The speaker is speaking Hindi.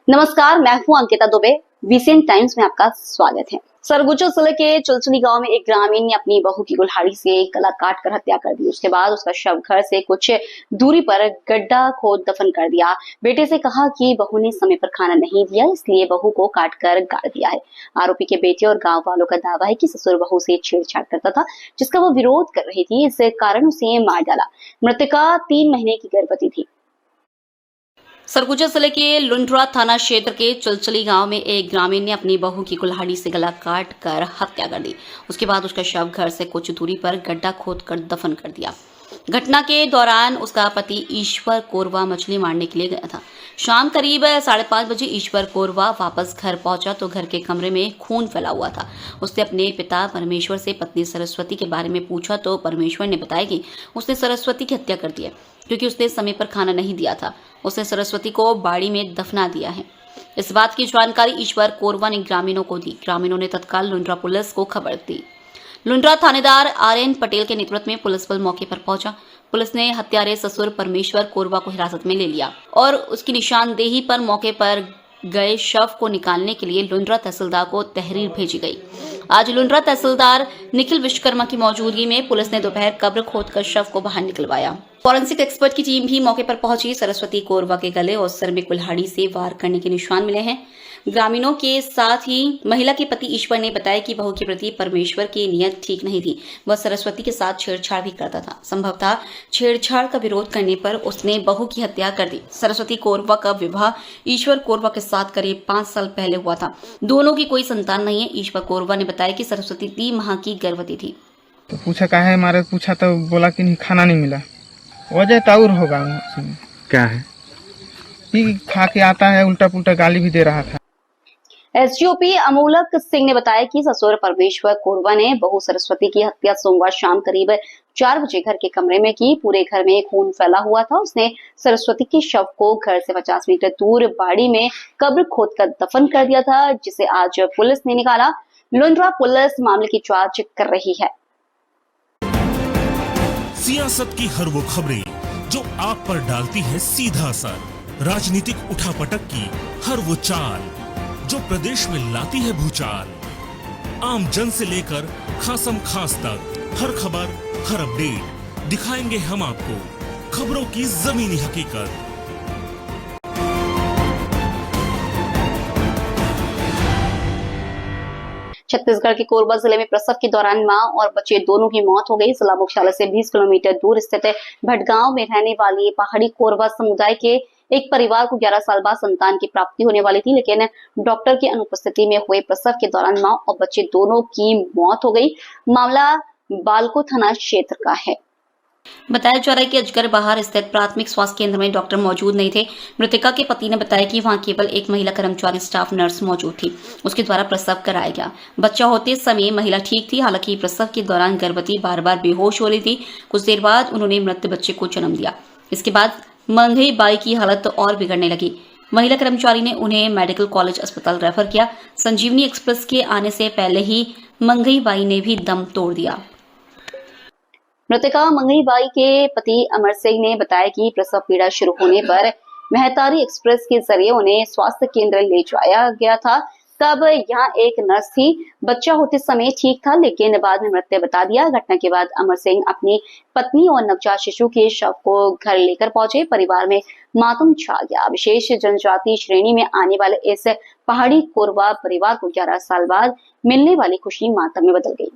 नमस्कार, मैं हूं अंकिता दुबे। वीसीएन टाइम्स में आपका स्वागत है। सरगुजा जिले के चुलचुली गांव में एक ग्रामीण ने अपनी बहू की कुल्हाड़ी से गला काट कर हत्या कर दी। उसके बाद उसका शव घर से कुछ दूरी पर गड्ढा खोद दफन कर दिया। बेटे से कहा कि बहू ने समय पर खाना नहीं दिया, इसलिए बहू को काट कर गाड़ दिया है। आरोपी के बेटे और गाँव वालों का दावा है कि ससुर बहू से छेड़छाड़ करता था, जिसका वो विरोध कर रही थी। इस कारण उसे मार डाला। मृतका 3 महीने की गर्भवती थी। सरगुजा जिले के लुंड्रा थाना क्षेत्र के चुलचुली गांव में एक ग्रामीण ने अपनी बहू की कुल्हाड़ी से गला काट कर हत्या कर दी। उसके बाद उसका शव घर से कुछ दूरी पर गड्ढा खोद कर दफन कर दिया। घटना के दौरान उसका पति ईश्वर कोरवा मछली मारने के लिए गया था। शाम करीब 5:30 बजे ईश्वर कोरवा वापस घर पहुंचा तो घर के कमरे में खून फैला हुआ था। उसने अपने पिता परमेश्वर से पत्नी सरस्वती के बारे में पूछा तो परमेश्वर ने बताया कि उसने सरस्वती की हत्या कर दी है, क्योंकि उसने समय पर खाना नहीं दिया था। उसने सरस्वती को बाड़ी में दफना दिया है। इस बात की जानकारी ईश्वर कोरवा ने ग्रामीणों को दी। ग्रामीणों ने तत्काल लुंड्रा पुलिस को खबर दी। लुंड्रा थानेदार आरएन पटेल के नेतृत्व में पुलिस बल मौके पर पहुंचा। पुलिस ने हत्यारे ससुर परमेश्वर कोरवा को हिरासत में ले लिया और उसकी निशानदेही पर मौके पर गए शव को निकालने के लिए लुंड्रा तहसीलदार को तहरीर भेजी गई। आज लुंड्रा तहसीलदार निखिल विश्वकर्मा की मौजूदगी में पुलिस ने दोपहर कब्र खोदकर शव को बाहर निकलवाया। फॉरेंसिक एक्सपर्ट की टीम भी मौके पर पहुंची। सरस्वती कोरवा के गले और सर में कुल्हाड़ी से वार करने के निशान मिले हैं। ग्रामीणों के साथ ही महिला के पति ईश्वर ने बताया कि बहू के प्रति परमेश्वर की नीयत ठीक नहीं थी। वह सरस्वती के साथ छेड़छाड़ भी करता था। संभवतः छेड़छाड़ का विरोध करने पर उसने बहू की हत्या कर दी। सरस्वती कोरवा का विवाह ईश्वर कोरवा के साथ करीब 5 साल पहले हुआ था। दोनों की कोई संतान नहीं है। ईश्वर कोरवा ने बताया कि सरस्वती 3 माह की गर्भवती थी। तो पूछा क्या है, हमारे पूछा तो बोला कि नहीं, खाना नहीं मिला। वजह ताउर होगा उसमें। क्या है? पी खा के आता है, उल्टा पुल्टा गाली भी दे रहा था। एसडीओपी अमोलक सिंह ने बताया कि ससुर परमेश्वर कोरवा ने बहू सरस्वती की हत्या सोमवार शाम करीब 4 बजे घर के कमरे में की। पूरे घर में खून फैला हुआ था। उसने सरस्वती के शव को घर से 50 मीटर दूर बाड़ी में कब्र खोदकर दफन कर दिया था, जिसे आज पुलिस ने निकाला। लुंड्रा पुलिस मामले की जांच कर रही है। सियासत की हर वो खबरें जो आप पर डालती है सीधा असर, राजनीतिक उठापटक की हर वो चाल जो प्रदेश में लाती है भूचाल, आम जन से लेकर खासम खास तक हर खबर हर अपडेट दिखाएंगे हम आपको खबरों की जमीनी हकीकत। छत्तीसगढ़ के कोरबा जिले में प्रसव के दौरान मां और बच्चे दोनों की मौत हो गई। जिला मुख्यालय से 20 किलोमीटर दूर स्थित भटगांव में रहने वाली पहाड़ी कोरबा समुदाय के एक परिवार को 11 साल बाद संतान की प्राप्ति होने वाली थी, लेकिन डॉक्टर की अनुपस्थिति में हुए प्रसव के दौरान मां और बच्चे दोनों की मौत हो गई। मामला बालको थाना क्षेत्र का है। बताया जा रहा है कि अजगर बाहर स्थित प्राथमिक स्वास्थ्य केंद्र में डॉक्टर मौजूद नहीं थे। मृतका के पति ने बताया कि वहां केवल एक महिला कर्मचारी स्टाफ नर्स मौजूद थी। उसके द्वारा प्रसव कराया गया। बच्चा होते समय महिला ठीक थी। हालांकि प्रसव के दौरान गर्भवती बार बार बेहोश हो रही थी। कुछ देर बाद उन्होंने मृत बच्चे को जन्म दिया। इसके बाद मंगई बाई की हालत और बिगड़ने लगी। महिला कर्मचारी ने उन्हें मेडिकल कॉलेज अस्पताल रेफर किया। संजीवनी एक्सप्रेस के आने से पहले ही मंगई बाई ने भी दम तोड़ दिया। मृतका मंगई बाई के पति अमर सिंह ने बताया कि प्रसव पीड़ा शुरू होने पर मेहतारी एक्सप्रेस के जरिए उन्हें स्वास्थ्य केंद्र ले जाया गया था। तब यहाँ एक नर्स थी। बच्चा होते समय ठीक था, लेकिन बाद में मृत्यु बता दिया। घटना के बाद अमर सिंह अपनी पत्नी और नवजात शिशु के शव को घर लेकर पहुंचे। परिवार में मातम छा गया। विशेष जनजाति श्रेणी में आने वाले इस पहाड़ी कोरवा परिवार को 11 साल बाद मिलने वाली खुशी मातम में बदल गई।